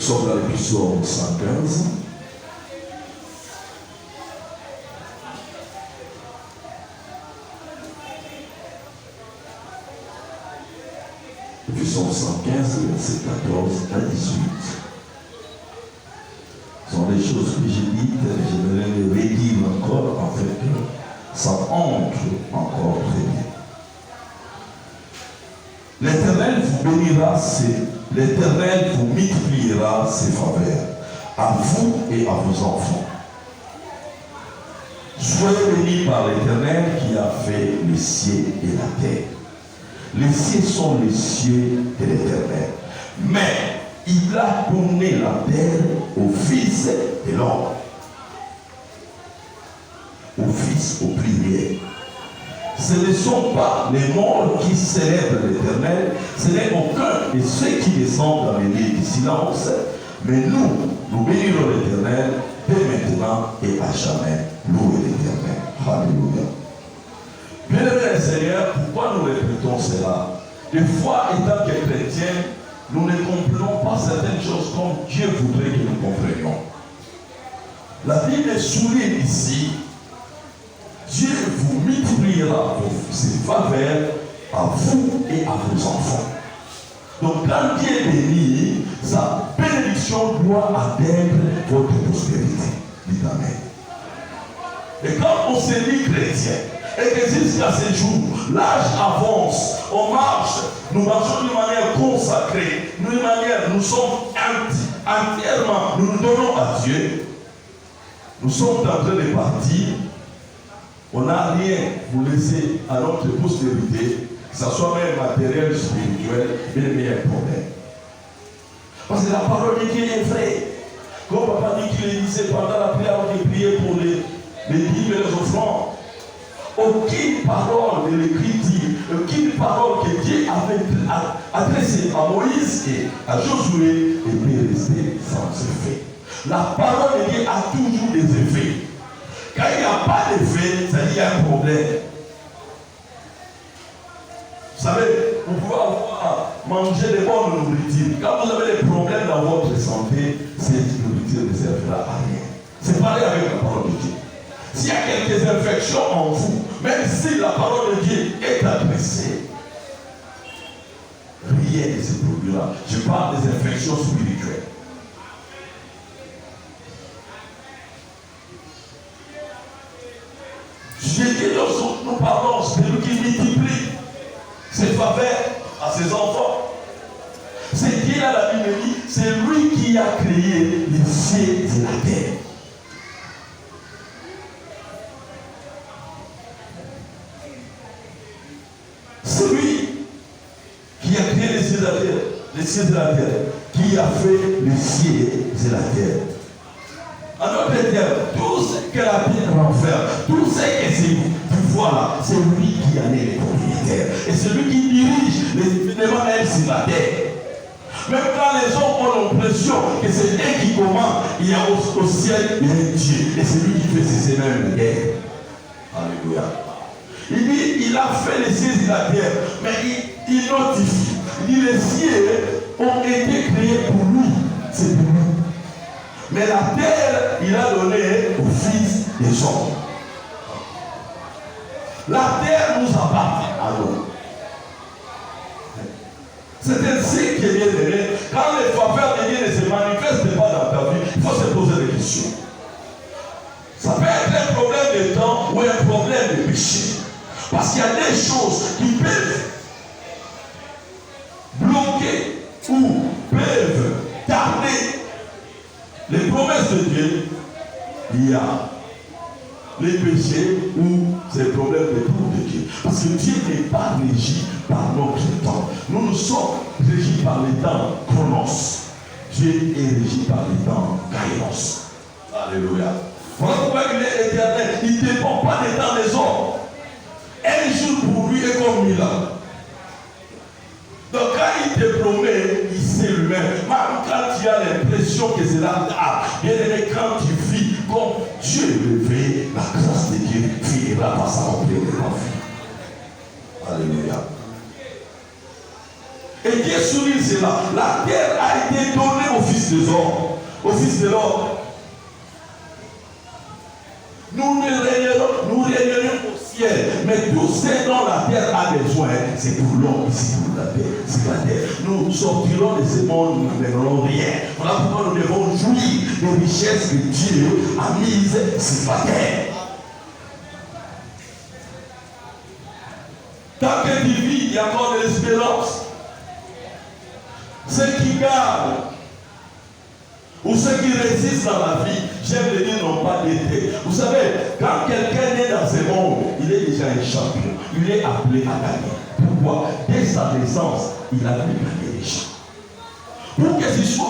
sommes dans l'épisode 115. Épisode 115, verset 14 à 18. Ce sont des choses que j'ai dites, j'aimerais les redire encore afin que ça entre encore très bien. L'Éternel vous bénira, l'Éternel vous multipliera ses faveurs, à vous et à vos enfants. Soyez bénis par l'Éternel qui a fait les cieux et la terre. Les cieux sont les cieux de l'Éternel. Mais il a donné la terre au Fils de l'homme. Au Fils au pluriel. Ce ne sont pas les morts qui célèbrent l'Éternel, ce n'est aucun de ceux qui descendent dans les lieux du silence, mais nous bénirons l'Éternel dès maintenant et à jamais. Louez l'Éternel. Alléluia. Bien-aimés Seigneur, pourquoi nous répétons cela? Des fois, étant que chrétiens, nous ne comprenons pas certaines choses comme Dieu voudrait que nous comprenions. La Bible souligne ici, Dieu vous multipliera ses faveurs à vous et à vos enfants. Donc quand Dieu est béni, sa bénédiction doit atteindre votre prospérité. Dites Amen. Et quand on se dit chrétien, et que jusqu'à ce jour, l'âge avance, on marche, nous marchons d'une manière consacrée, nous sommes entièrement, nous nous donnons à Dieu, nous sommes en train de partir, on n'a rien pour laisser à notre postérité, que ce soit même matériel, spirituel, mais le meilleur problème. Parce que la parole de Dieu est vraie. Comme papa dit qu'il le disait pendant la prière, on a prié pour les dîmes et les offrandes. Aucune parole de l'Écriture, aucune parole que Dieu avait adressée à Moïse et à Josué est restée sans effet. La parole de Dieu a toujours des effets. Quand il n'y a pas d'effet, ça dit qu'il y a un problème. Vous savez, vous pouvez avoir mangé de bonnes nourritures. Quand vous avez des problèmes dans votre santé, cette nourriture ne servira à rien. C'est pareil avec la parole de Dieu. S'il y a quelques infections en vous, même si la parole de Dieu est adressée, rien ne se produira. Je parle des infections spirituelles. J'ai dit, lorsque nous parlons de celui qui multiplie ses faveurs à ses enfants, c'est qui a la Bible dit, c'est lui qui a créé les cieux et la terre. C'est lui qui a créé les cieux et la terre, les cieux et la terre, qui a fait les cieux et la terre. En d'autres termes, tout ce que la terre renferme, tout ce que c'est pouvoir, c'est lui qui en est le propriétaire. Et c'est lui qui dirige les événements même sur la terre. Même quand les gens ont l'impression que c'est eux qui commandent, il y a au ciel, il y a un Dieu. Et c'est lui qui fait cesser même la guerre. Alléluia. Il dit, il a fait les cieux et la terre, mais il notifie. Il dit, les cieux ont été créés pour lui. C'est pour lui. Mais la terre, il a donné au Fils des hommes. La terre nous appartient à nous. C'est ainsi qu'il est donné. Quand les faveurs de Dieu ne se manifestent pas dans ta vie, il faut se poser des questions. Ça peut être un problème de temps ou un problème de péché. Parce qu'il y a des choses qui peuvent bloquer ou peuvent tarder les promesses de Dieu. Il y a les péchés ou ces problèmes de tour de Dieu. Parce que Dieu n'est pas régi par notre temps. Nous sommes régis par les temps chronos. Dieu est régi par les temps kairos. Alléluia. Voilà pourquoi il est éternel. Il ne dépend pas des temps des hommes. Un jour pour lui est comme 1000 ans. Donc quand il te promet, il sait lui-même. Même quand tu as l'impression que c'est là, bien aimé, quand tu vis comme Dieu le veut, la grâce de Dieu finira par s'accomplir de ta vie. Alléluia. Et Et Dieu souligne cela. La terre a été donnée au Fils des hommes. Au Fils de l'homme. Nous régnerions au ciel, mais tout ce dont la terre a besoin, c'est pour l'homme ici, pour la terre. C'est la terre. Nous sortirons de ce monde, nous n'amènerons rien. Voilà pourquoi nous devons jouir des richesses que Dieu a mises sur la terre. Tant que tu vis, il y a encore de l'espérance. Ceux qui gardent ou ceux qui résistent dans la vie, j'aime le dire, n'ont pas d'été. Vous savez, quand quelqu'un est dans ce monde, il est déjà un champion. Il est appelé à gagner. Pourquoi? Dès sa naissance, il a vu gagner les gens. Pour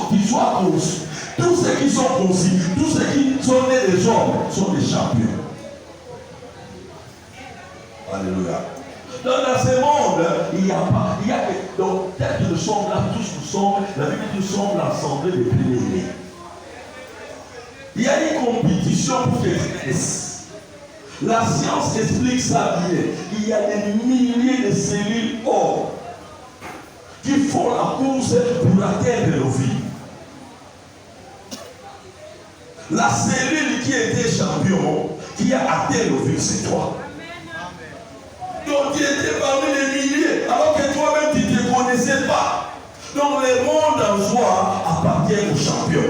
qu'il soit conçu, tous ceux qui sont conçus, tous ceux qui sont nés des hommes, sont des champions. Alléluia. Dans ce monde, il n'y a pas, donc peut-être nous sommes là, tous nous sommes, la Bible nous sommes l'assemblée des premiers-nés. Il y a une compétition pour qu'ils naissent. La science explique ça bien. Il y a des milliers de cellules or qui font la course pour atteindre nos vies. La cellule qui était champion, qui a atteint nos vies, c'est toi. Donc tu étais parmi les milliers, alors que toi-même tu ne te connaissais pas. Donc le monde en soi appartient aux champions.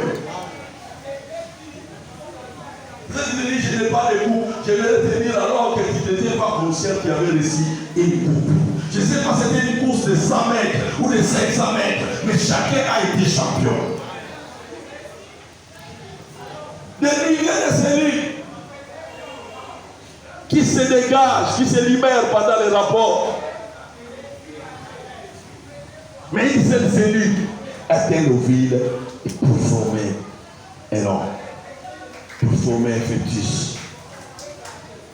Je n'ai pas de goût, je vais te dire alors que tu n'étais pas conscient qu'il y avait réussi une coupe. Je ne sais pas si c'était une course de 100 mètres ou de 500 mètres, mais chacun a été champion. Des milliers de cellules qui se dégagent, qui se libèrent pendant les rapports. Mais une seule cellule atteint nos villes pour former un homme, pour former un fœtus.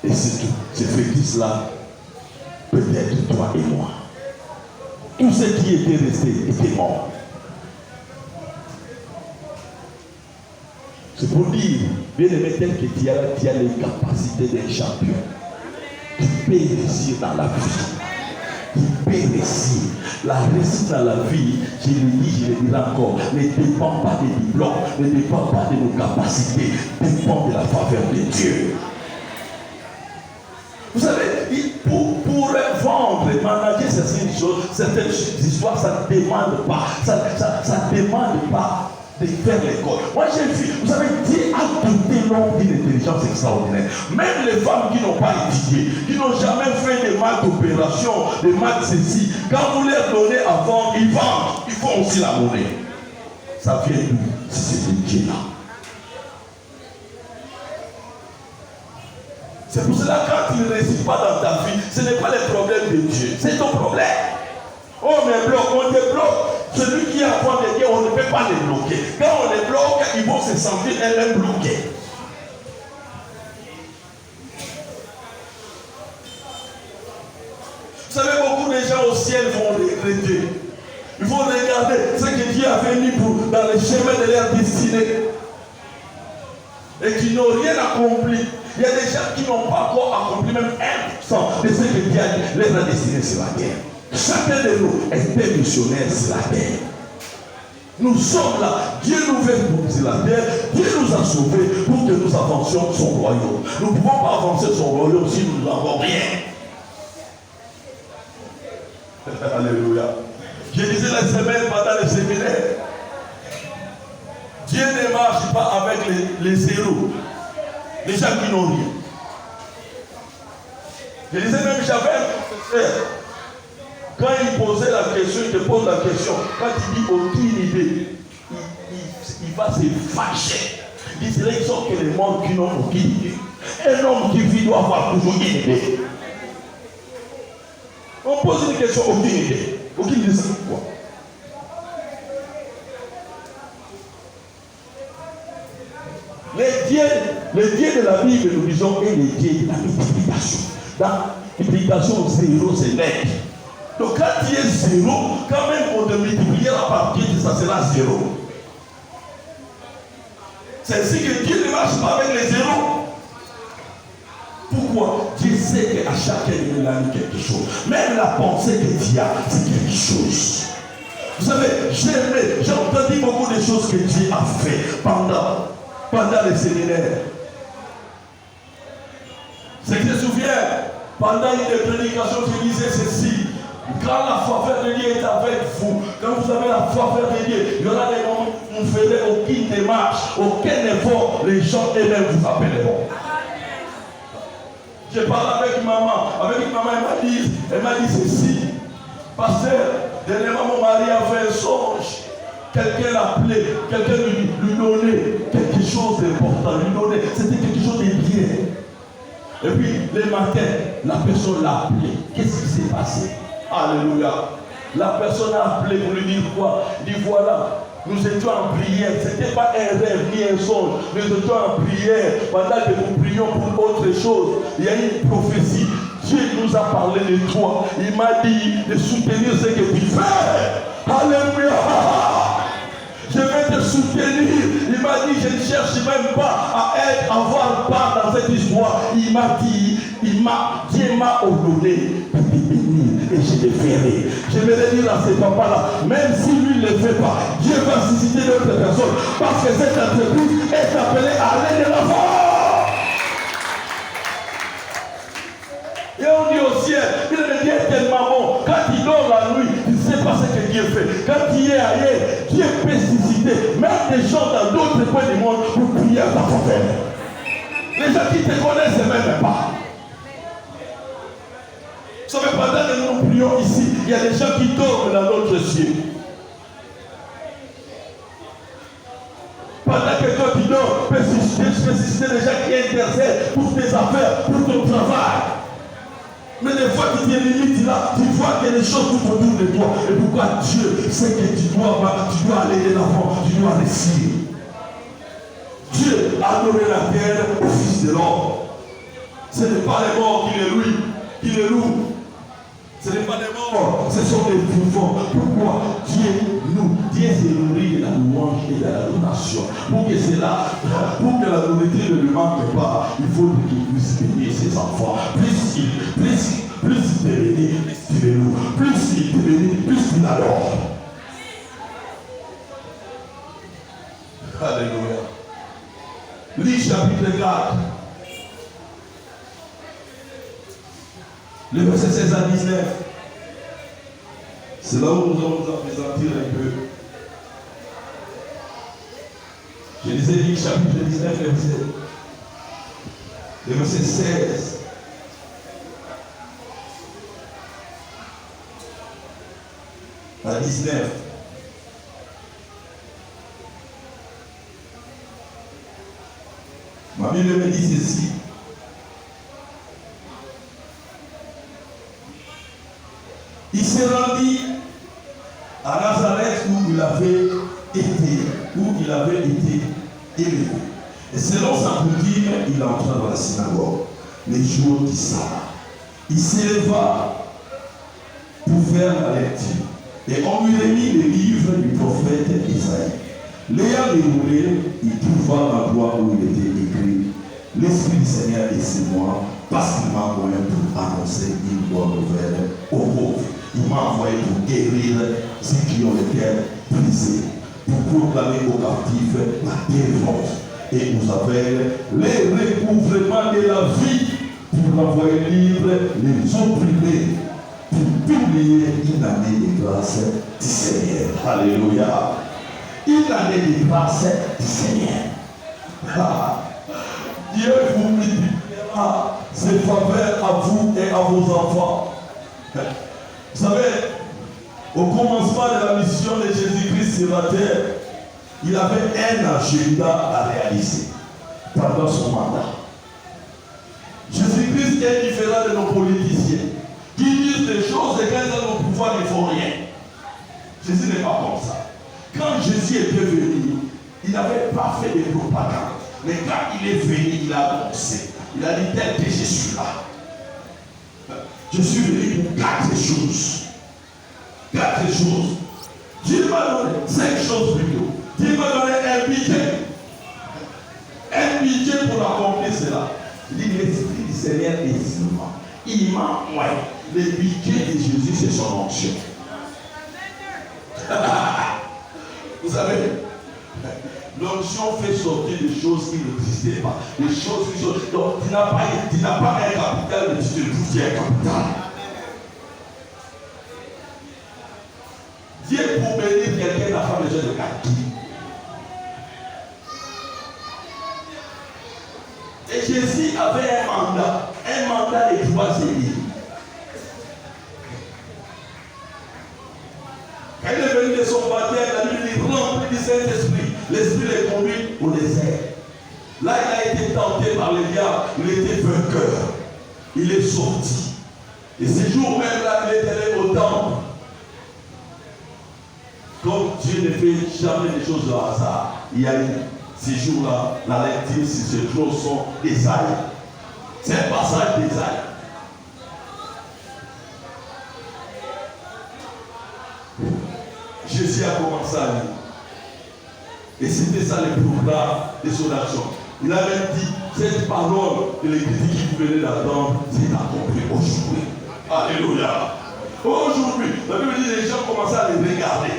Et c'est tout. Ce fœtus-là peut être toi et moi. Tous ceux qui étaient restés étaient morts. C'est pour dire, bien aimé, tel que tu as les capacités d'un champion. Tu peux réussir dans la vie. Tu peux réussir. La réussite dans la vie, je le dis, je le dirai encore, ne dépend pas des diplômes, ne dépend pas de nos capacités, dépend de la faveur de Dieu. Vous savez, pour vendre, manager certaines histoires, ça ne demande pas. Ça demande pas de faire l'école. Moi j'ai vu, vous savez, Dieu a doté l'homme d'une intelligence extraordinaire. Même les femmes qui n'ont pas étudié, qui n'ont jamais fait de maths d'opération, de maths ceci, quand vous leur donnez à vendre, ils vendent, ils font aussi la monnaie. Ça vient d'où? C'est de Dieu là. C'est pour cela que quand tu ne réussis pas dans ta vie, ce n'est pas le problème de Dieu, c'est ton problème. Oh, mais bloque, on te bloque. Celui qui a foi de Dieu, on ne peut pas les bloquer. Quand on les bloque, ils vont se sentir elles-mêmes bloqués. Vous savez, beaucoup de gens au ciel vont regretter. Ils vont regarder ce que Dieu avait mis dans les chemins de leur destinée. Et qui n'ont rien accompli. Il y a des gens qui n'ont pas encore accompli même 1% de ce que Dieu leur a destiné sur la terre. Chacun de nous était missionnaire sur la terre. Nous sommes là. Dieu nous veut sur la terre. Dieu nous a sauvés pour que nous avancions son royaume. Nous ne pouvons pas avancer son royaume si nous n'avons rien. Alléluia. Je disais la semaine pendant le séminaire. Dieu ne marche pas avec les zéros. Les gens qui n'ont rien. Je disais même, j'avais un professeur. Quand il posait la question, il te pose la question. Quand il dit aucune idée, il va se fâcher. Il dit, c'est là qu'ils sont que les morts qui n'ont aucune idée. Un homme qui vit doit avoir toujours une idée. On pose une question, aucune idée. Aucune idée, c'est quoi? Le Dieu de la Bible, nous disons, est le Dieu de la multiplication. Dans multiplication, zéro, c'est net. Donc quand il y a zéro, quand même on te multiplie la partie, ça sera zéro. C'est ainsi que Dieu ne marche pas avec les zéros. Pourquoi? Dieu sait qu'à chacun il a mis quelque chose. Même la pensée que Dieu a, c'est quelque chose. Vous savez, j'ai entendu beaucoup de choses que Dieu a fait pendant les séminaires. C'est que je me souviens, pendant une prédication, je disais ceci. Quand la faveur de Dieu est avec vous, quand vous avez la faveur de Dieu, il y aura des moments où vous ne ferez aucune démarche, aucun effort, les gens eux-mêmes vous appelleront. Je parle avec maman, elle m'a dit ceci. Pasteur, dernièrement mon mari a fait un songe. Quelqu'un l'a appelé, quelqu'un lui donnait quelque chose d'important, c'était quelque chose de bien. Et puis, le matin, la personne l'a appelé. Qu'est-ce qui s'est passé? Alléluia. La personne a appelé pour lui dire quoi? Il dit voilà, nous étions en prière. Ce n'était pas un rêve ni un songe. Nous étions en prière. Pendant que nous prions pour autre chose, il y a une prophétie. Dieu nous a parlé de toi. Il m'a dit de soutenir ce que tu fais. Alléluia. Je vais te soutenir. Il m'a dit, je ne cherche même pas à avoir part dans cette histoire. Il m'a dit, Dieu m'a ordonné de te bénir et je le ferai. Je vais dire à ces papas-là, même si lui ne le fait pas, Dieu va susciter d'autres personnes parce que cette entreprise est appelée à aller de l'avant. Et on dit au ciel, Dieu est tellement bon. Quand il dort la nuit, il ne sait pas ce que Dieu fait. Quand il est ailleurs, Dieu peut susciter même des gens dans d'autres coins du monde pour prier à ta faveur. Les gens qui te connaissent ne même pas. Vous savez, pendant que nous prions ici, il y a des gens qui dorment dans notre ciel. Pendant que toi tu dors, peut susciter des gens qui intercèdent pour tes affaires, pour ton travail. Mais des fois, tu te limites là, tu vois qu'il y a des choses tout autour de toi. Et pourquoi Dieu sait que tu dois aller de l'avant, tu dois réussir. Dieu a donné la terre au Fils de l'homme. Ce n'est pas les morts qui le louent. Ce n'est pas les morts, ce sont les vivants. Pourquoi Dieu se nourrit de la louange et de l'adoration. Pour que la nourriture ne lui manque pas, il faut qu'il puisse bénir ses enfants. Plus il te bénit, plus tu le loues. Plus il te bénit, plus tu l'adores. Alléluia. Lis chapitre 4. Le verset 16 à 19. C'est là où nous allons nous appesantir un peu. Je lisais Luc chapitre 19, le verset 16. À 19. Ma Bible me dit ceci. Il s'est rendu à Nazareth où il avait été élevé. Et selon sa coutume, il entra dans la synagogue les jours du sabbat. Il s'éleva pour faire la lecture. Et on lui remit les livres du prophète Isaïe. L'ayant déroulé, il trouva l'endroit où il était écrit « L'Esprit du Seigneur est sur moi, parce qu'il m'a envoyé pour annoncer une bonne nouvelle aux pauvres. Il m'a envoyé pour guérir ceux qui ont le cœur brisé, pour proclamer aux captifs la délivrance. Et vous avez les recouvrements de la vie, pour envoyer libre les opprimés, pour publier une année de grâce du Seigneur. Alléluia. Une année de grâce du Seigneur. Dieu vous multipliera ses faveurs à vous et à vos enfants. Vous savez, au commencement de la mission de Jésus-Christ sur la terre, il avait un agenda à réaliser pendant son mandat. Jésus-Christ est différent de nos politiciens qui disent des choses et quand ils ont le pouvoir, ils ne font rien. Jésus n'est pas comme ça. Quand Jésus était venu, il n'avait pas fait de propagande. Mais quand il est venu, il a annoncé. Il a dit tel que je suis là. Je suis venu pour 4 choses. 4 choses. Dieu m'a donné 5 choses plutôt. Dieu m'a donné un budget. Un budget pour accomplir cela. Il dit l'Esprit du Seigneur est sur moi. Il m'a envoyé. Le budget de Jésus, c'est son onction. Vous savez, l'onction fait sortir des choses qui n'existaient pas. Des choses qui sont. Donc, tu n'as pas un capital, mais tu te trouves qu'il y a un capital. Dieu, pour bénir quelqu'un, n'a pas besoin de capital. Et Jésus avait un mandat de 3 années. Quand il est venu de son baptême, la Bible dit rempli du Saint-Esprit. L'Esprit les conduit au désert. Là, il a été tenté par le diable. Il était vainqueur. Il est sorti. Et ce jour-même-là, il est allé au temple. Comme Dieu ne fait jamais des choses au hasard, il y a eu ces jours-là, la lecture sur ce jour sont d'Ésaïe. C'est un passage d'Ésaïe. Jésus a commencé à lire. Et c'était ça le programme de son action. Il avait dit, cette parole de l'Église qui vous venez d'attendre, c'est accompli aujourd'hui. Alléluia. Aujourd'hui, la Bible dit, les gens commençaient à les regarder.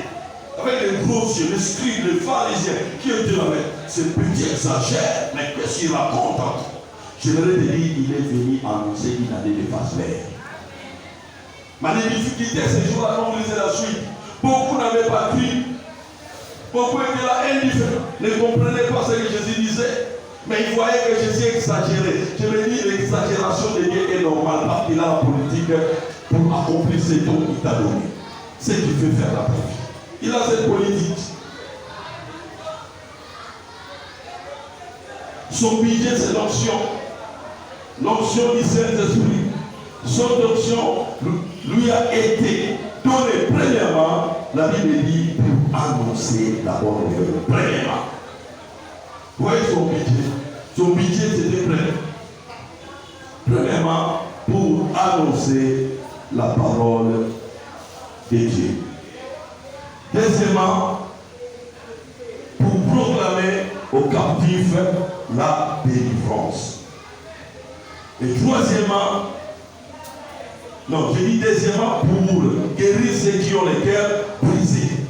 Avec les gros yeux, les scribes, les pharisiens, qui étaient là, mais ce petit exagère, mais qu'est-ce qu'il raconte encore? J'aimerais te dire, il est venu annoncer une année de face verte. Ma difficulté, ces jours-là, quand vous lisez la suite, beaucoup n'avaient pas cru. Beaucoup étaient là indifférents, ne comprenaient pas ce que Jésus disait. Mais ils voyaient que Jésus exagérait. Je me dis, l'exagération de Dieu est normale parce qu'il a la politique pour accomplir ce dont il t'a donné. C'est ce qu'il veut faire la vie. Il a cette politique. Son budget, c'est l'onction. L'onction du Saint-Esprit. Son onction lui a été donnée premièrement, la Bible dit, pour annoncer la bonne nouvelle. Premièrement. Vous voyez son budget. Son budget, c'était premièrement, pour annoncer la parole de Dieu. Deuxièmement, pour proclamer aux captifs la délivrance. Et troisièmement, non, je dis deuxièmement, pour guérir ceux qui ont les cœurs brisés.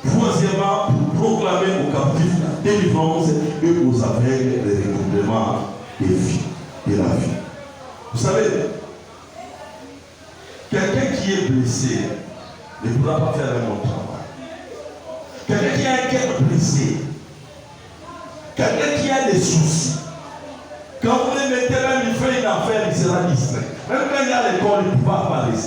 Troisièmement, pour proclamer aux captifs la délivrance et aux aveugles le recouvrement de la vie. Vous savez, quelqu'un qui est blessé ne pourra pas faire un bon travail. Quelqu'un qui a un cœur brisé, quelqu'un qui a des soucis, quand vous le mettez même, il fait une affaire, il sera distrait. Même quand il y a l'école, il ne peut pas apparaître.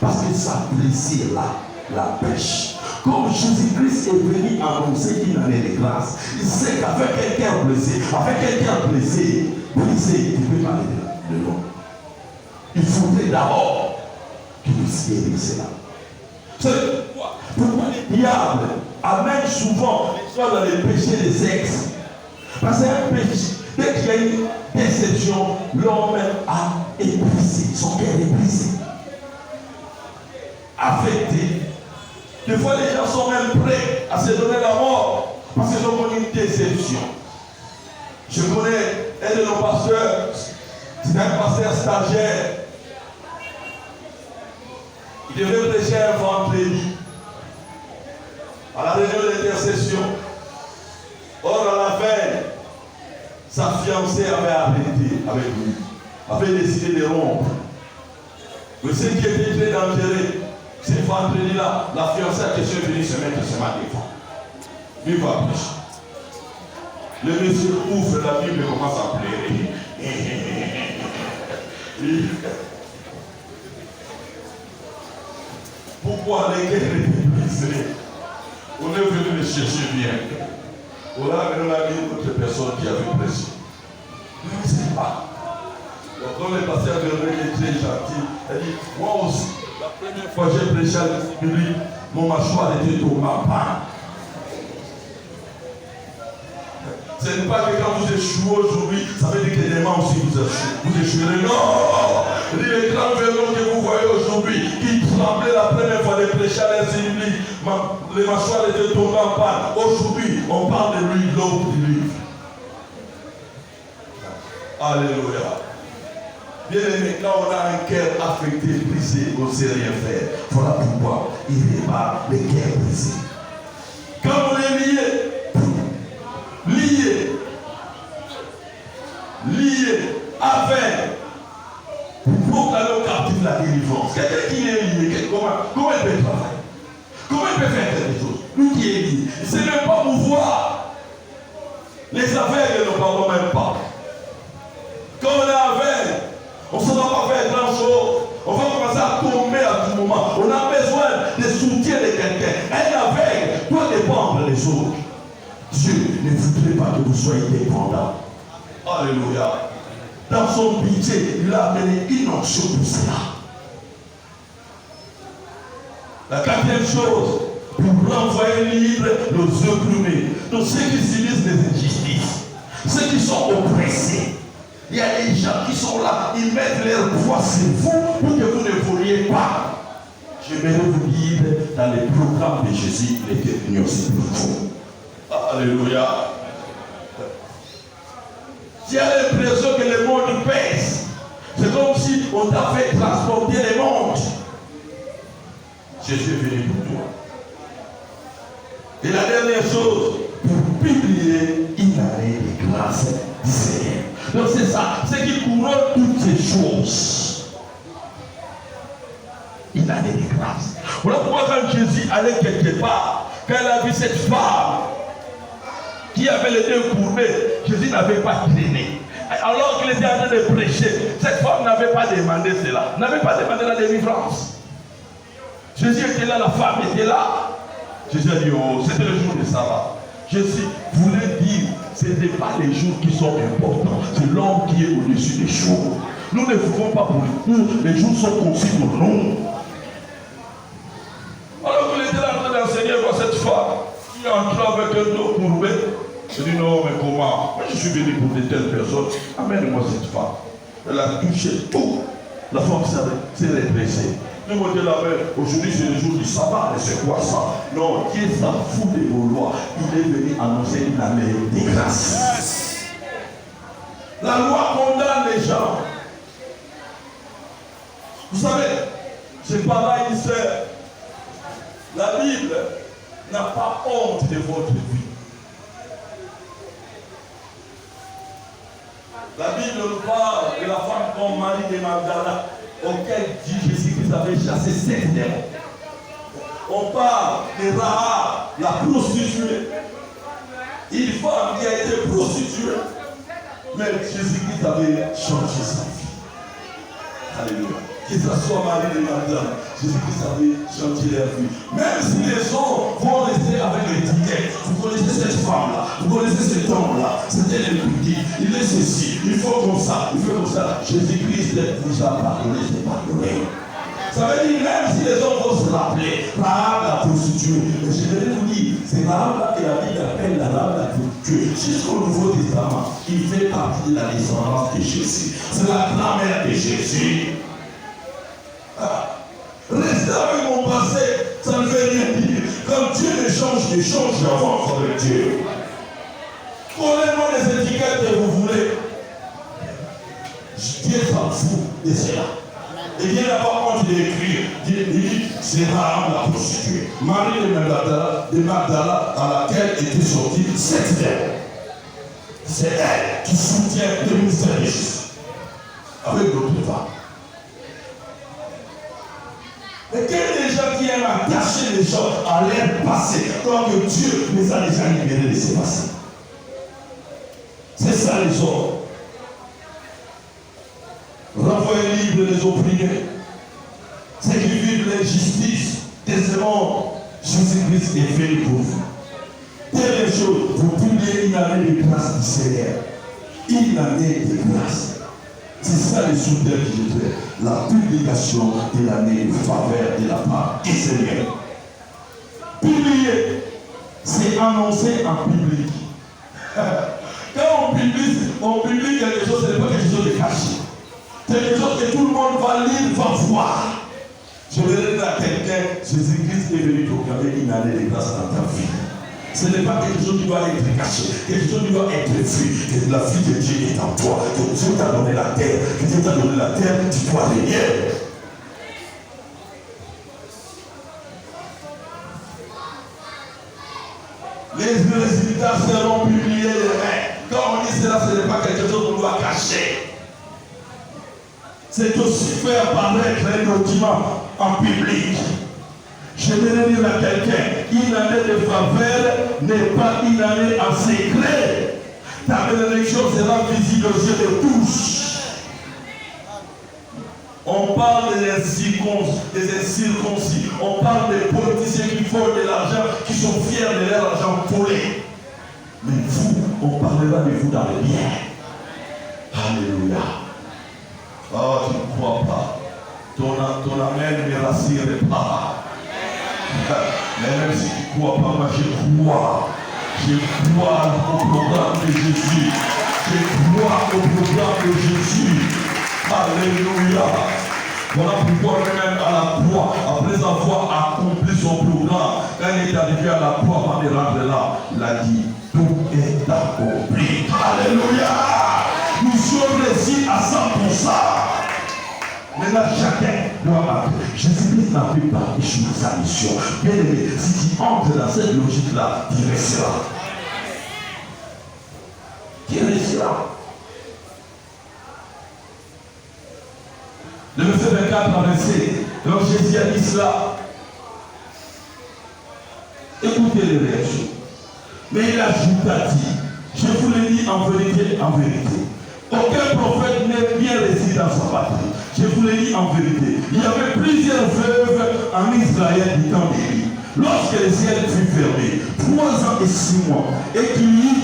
Parce que sa blessure là, la pêche. Comme Jésus-Christ est venu annoncer une année de grâce, il sait qu'avec un cœur blessé, brisé, il ne peut pas aller de l'homme. Il faudrait d'abord qu'il puisse guérir cela. Vous savez pourquoi le diable amène souvent les gens dans les péchés des ex? Parce que c'est un péché. Dès qu'il y a une déception, l'homme est brisé, son cœur est brisé, affecté. Des fois, les gens sont même prêts à se donner la mort parce qu'ils ont connu une déception. Je connais un de nos pasteurs, c'est un pasteur stagiaire. Il devait prêcher un vendredi à la réunion d'intercession. Or, à la veille, sa fiancée avait arrêté avec lui, avait décidé de rompre. Mais ce qui était très dangereux, c'est vendredi-là, la fiancée a question est venue se mettre sur ma défense. Lui va prêcher. Le monsieur ouvre la Bible et commence à pleurer. Pourquoi les guerres étaient brisées? On est venu le chercher bien. On a amené une autre personne qui avait prêché. Mais je ne sais pas. Donc quand le pasteur est très gentil, elle dit, moi aussi, la première fois que j'ai prêché à l'Esprit, mon mâchoire était tombé en panne. Ce n'est pas que quand vous échouez aujourd'hui, ça veut dire que demain aussi vous échouerez. Non! Les grands vélos que vous voyez aujourd'hui, qui tremblaient la première fois de prêcher à l'Esprit, les mâchoires étaient tombées en panne. Aujourd'hui, on parle de lui, l'autre du livre. Alléluia. Bien aimé, quand on a un cœur affecté, brisé, on ne sait rien faire. Voilà pourquoi il répare les cœurs brisés. il peut travailler? Comment il peut faire quelque chose? Lui qui est dit, il ne sait même pas pouvoir. Les aveugles ne parlons même pas. Quand on est aveugle, on ne saura pas faire grand chose. On va commencer à tomber à tout moment. On a besoin de soutien de quelqu'un. Un aveugle doit dépendre des autres. Dieu ne voudrait pas que vous soyez dépendants. Alléluia. Dans son budget, il a amené une option pour cela. La quatrième chose, pour renvoyer libre nos opprimés. Donc ceux qui subissent les injustices, ceux qui sont oppressés. Il y a des gens qui sont là, ils mettent leur poids sur vous pour que vous ne voliez pas. J'aimerais vous dire dans les programmes de Jésus, les techniques aussi pour vous. Alléluia. Tu as l'impression que le monde pèse. C'est comme si on t'a fait transporter le monde. Jésus est venu pour toi. Et la dernière chose, pour publier une année de grâce du Seigneur. Donc c'est ça, c'est qui couronne toutes ces choses. Une année de grâce. Voilà pourquoi quand Jésus allait quelque part, quand il a vu cette femme qui avait les deux courbés, Jésus n'avait pas traîné. Alors qu'il était en train de prêcher, cette femme n'avait pas demandé cela, n'avait pas demandé la délivrance. Jésus était là, la femme était là. Jésus a dit, oh, c'était le jour de sabbat. Jésus voulait dire, ce n'est pas les jours qui sont importants, c'est l'homme qui est au-dessus des jours. Nous ne vivons pas pour nous, les jours sont conçus pour nous. Alors qu'il était là en train d'enseigner à cette femme, qui entra avec un dos courbé. Je dis non, mais comment? Moi, je suis venu pour de telles personnes. Amène-moi cette femme. Elle a touché tout. La femme s'est redressée. Nous m'ont dit la main, aujourd'hui c'est le jour du sabbat, mais c'est quoi ça? Non, Dieu s'en fout de vos lois. Il est venu annoncer une année de grâce. La loi condamne les gens. Vous savez, j'ai parlé à une sœur. La Bible n'a pas honte de votre vie. La Bible nous parle de la femme comme Marie de Magdala, auquel Jésus-Christ avait chassé 7 démons. On parle de Rahab, la prostituée. Une femme qui a été prostituée. Mais Jésus-Christ avait changé sa vie. Alléluia. Que ce soit Marie de Magdala, Jésus-Christ avait changé leur vie. Même si les gens vont rester avec l'étiquette, vous connaissez cette femme-là, vous connaissez cet homme-là, c'était l'impliqué, il est ceci, il faut comme ça, il faut comme ça. Jésus-Christ vous a pardonné, c'est pardonné. Ça veut dire, même si les gens vont se rappeler, Rahab la prostituée, mais je vais vous dire, c'est Rahab que la Bible appelle la Rahab la prostituée. Jusqu'au Nouveau Testament, il fait partie de la descendance de Jésus. C'est la grand-mère de Jésus. Rester avec mon passé, ça ne veut rien dire. Quand Dieu échange, j'avance avec Dieu. Collez-moi les étiquettes que vous voulez. Dieu s'en fout de cela. Et Dieu n'a pas honte d'écrire. Dieu dit, c'est Rahab la prostituée. Marie de Magdala, à laquelle était sortie cette terre. C'est elle qui soutient le ministère de Jésus. Avec d'autres femmes. Et quel est les gens qui aiment attacher les gens à leur passé, alors que Dieu les a déjà libérés de ces passés? C'est ça les hommes. Renvoyer libre les opprimés. C'est qui vivent l'injustice de ce monde. Jésus-Christ est venu pour vous. Dernière chose, vous publiez une année de grâce du Seigneur. Une année de grâce. C'est ça les soutien que je fais. La publication de l'année de faveur de la part du Seigneur. Publier, c'est annoncer en public. Quand on publie quelque chose, ce n'est pas quelque chose de caché. C'est quelque chose que tout le monde va lire, va voir. Je vais dire à quelqu'un, Jésus-Christ est venu proclamer une année de grâce dans ta vie. Ce n'est pas quelque chose qui doit être caché, quelque chose qui doit être vu, que la vie de Dieu est en toi, que Dieu t'a donné la terre, que Dieu t'a donné la terre, tu dois régner. Les résultats seront publiés demain. Quand on dit cela, ce n'est pas quelque chose qu'on doit cacher. C'est aussi faire apparaître un document en public. J'aimerais dire à quelqu'un, une année de faveur n'est pas une année en secret. Ta bénédiction sera visible aux yeux de tous. On parle des incirconcis. On parle des politiciens qui font de l'argent, qui sont fiers de leur argent volé. Mais vous, on parlera de vous dans le bien. Alléluia. Oh, tu ne crois pas. Ton amen ne rassure pas. Mais même si tu ne crois pas, moi je crois. Je crois au programme de Jésus. Je crois au programme de Jésus. Alléluia. Voilà pourquoi même à la croix, après avoir accompli son programme, quand il est arrivé à la croix, avant de rentrer là, il a dit, tout est accompli. Alléluia. Nous sommes réussis à 100%. Maintenant, chacun doit apprendre. Jésus-Christ n'a plus pas échoué sa mission. Bien aimé, si tu entres dans cette logique-là, tu resteras. Tu resteras. Le verset 24 a versé. Donc Jésus a dit cela. Écoutez les réactions. Mais il ajouta dit, je vous le dis en vérité, en vérité. Aucun prophète n'est bien resté dans sa patrie. Je vous le dis en vérité. Il y avait plusieurs veuves en Israël du temps d'Élie. Lorsque le ciel fut fermé, 3 ans et 6 mois, et qu'il y eut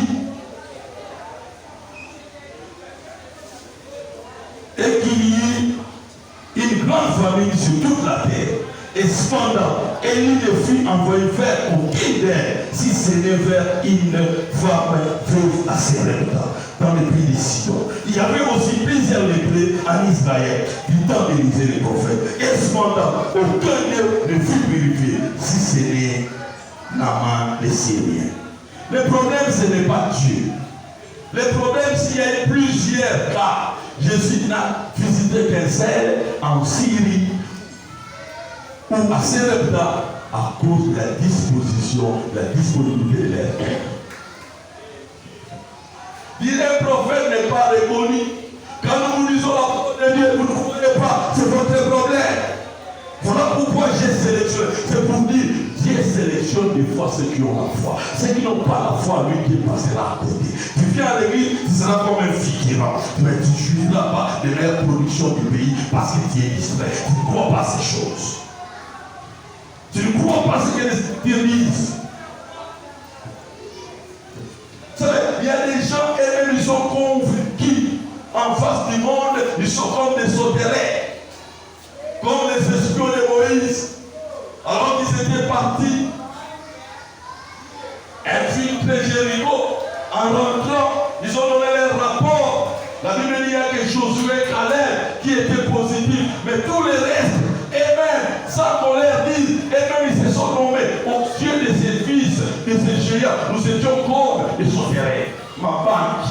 une grande famine sur toute la terre. Et cependant, Élie ne fut envoyé vers aucune d'elles, si ce n'est vers une femme veuve à Sarepta, dans le pays de Sidon. Il y avait aussi plusieurs lépreux en Israël, du temps d'Élisée le prophète. Et cependant, aucun d'eux ne fut purifié, si ce n'est Naaman le Syrien. Le problème, ce n'est pas Dieu. Le problème, s'il y a eu plusieurs cas, Jésus n'a visité qu'un seul en Syrie ou à Sarepta à cause de la disposition, de la disponibilité de l'air. Dire un prophète n'est pas reconnu. Quand nous disons la parole de Dieu, vous ne croyez pas, c'est votre problème. Voilà pourquoi j'ai sélectionné. C'est pour dire, Dieu sélectionne des fois ceux qui ont la foi. Ceux qui n'ont pas la foi, lui qui passera à côté. Tu viens à l'église, tu seras comme un figurant. Mais tu ne jugeras pas de meilleure production du pays parce que tu es distrait. Tu ne crois pas à ces choses. Tu ne crois pas ce que les Écritures disent. Vous savez, il y a des gens, eux-mêmes, ils sont convaincus en face du monde, ils sont comme des sauterelles. Comme les espions de Moïse, alors qu'ils étaient partis infiltrer Jéricho, en rentrant, ils ont donné leur rapport. La Bible dit que Josué et Caleb qui étaient positifs, mais tous les restes, eux-mêmes, sans qu'on leur dise, eux-mêmes ils se sont nommés au Dieu de ces fils, de ces géants. Nous étions comme des sauterelles. Ma banque.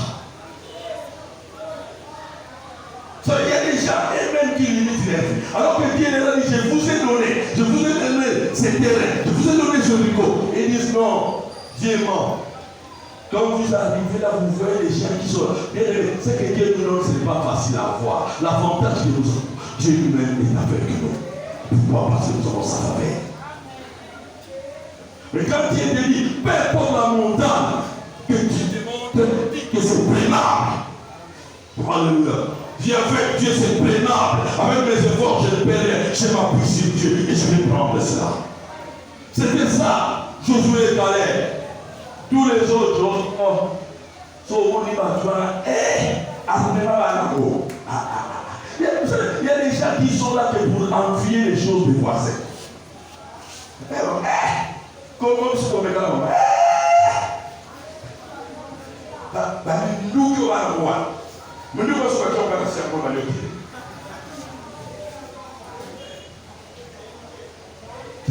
Il y a des gens eux-mêmes qui limitent leur vie. Alors que Dieu les a dit, je vous ai donné ces terrains, je vous ai donné Jéricho. Ils disent non, Dieu ment. Quand vous arrivez là, vous voyez les gens qui sont là. Bien aimé, ce que Dieu nous donne, ce n'est pas facile à voir. L'avantage que nous avons, Dieu lui-même est avec nous. Pourquoi? Parce que nous avons sa faveur. Mais quand Dieu te dit, peu importe la montagne, que tu démontres que c'est prénable. Alléluia. J'ai fait Dieu, c'est prénable. Avec mes efforts, je ne peux rien. Je m'appuie sur Dieu et je vais prendre cela. C'était ça, Josué et Caleb. Tous les autres, il y a des gens qui sont là que pour envier les choses des voisins. Comment c'est comme ça?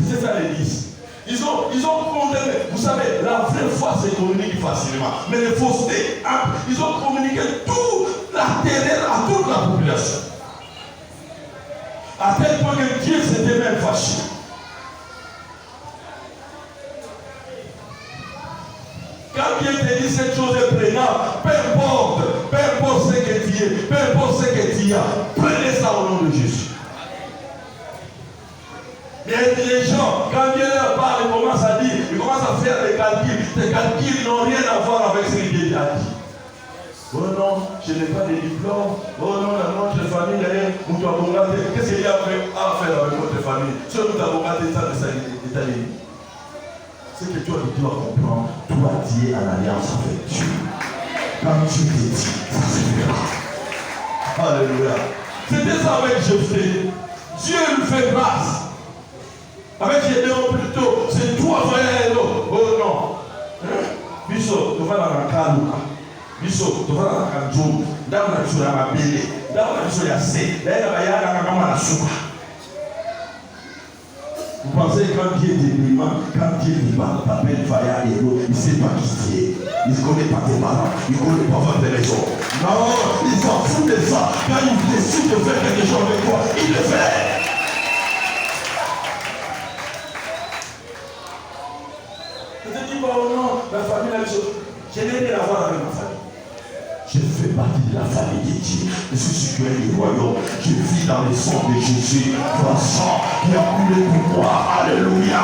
C'est ça l'église. Ils ont condamné. Vous savez, la vraie foi se communique facilement. Mais les faussetés, ils ont communiqué toute la terreur à toute la population. À tel point que Dieu s'était même fâché. Quand Dieu te dit cette chose est prénable, peu importe ce que tu es, peu importe ce que tu as, prenez ça au nom de Jésus. Mais Et les gens, quand Dieu leur parle, ils commencent à dire, ils commencent à faire des calculs. Ces calculs n'ont rien à voir avec ce que Dieu a dit. Oh non, je n'ai pas de diplôme. Oh non, notre famille, qu'est-ce qu'il y a à faire avec votre famille? Si nous avons raté ça de sa États-Unis. Ce que toi, tu dois comprendre, toi, tu es en alliance avec Dieu. Quand Dieu te dit, ça se fera. Alléluia. C'était ça avec Jephthé. Dieu lui fait grâce. Avec Gédéon plutôt, c'est toi, frère. Oh non. Biso, tu vas dans la calouka. Biso, tu vas dans la canjoum. Dans la chou, dans la bélé. Dans la chou, il y a C. Là, il y a la souka. Vous pensez que quand Dieu est dément, quand Dieu t'appelle Faya Héros, il ne sait pas qui tu es. Il ne connaît pas tes parents, il ne connaît pas votre maison. Non, il s'en fout de ça. Quand il décide de faire quelque chose avec toi, il le fait. Je te dis, oh non, ma famille, la chose. Je n'ai rien à voir avec ma famille. Je fais partie de la famille de Dieu. Je suis sécurité du royaume. Je vis dans le sang de Jésus. Ton sang qui a coulé pour moi. Alléluia.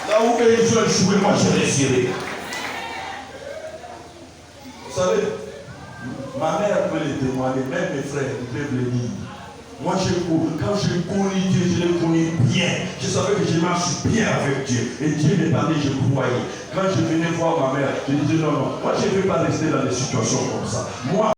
Là où ils ont échoué, moi je réussirai. Vous savez, ma mère peut le témoigner, même mes frères, ils peuvent le dire. Moi, quand je connais Dieu, je le connais bien. Je savais que je marche bien avec Dieu. Et Dieu me parlait, je croyais. Quand je venais voir ma mère, je disais non, non. Moi, je ne vais pas rester dans des situations comme ça. Moi,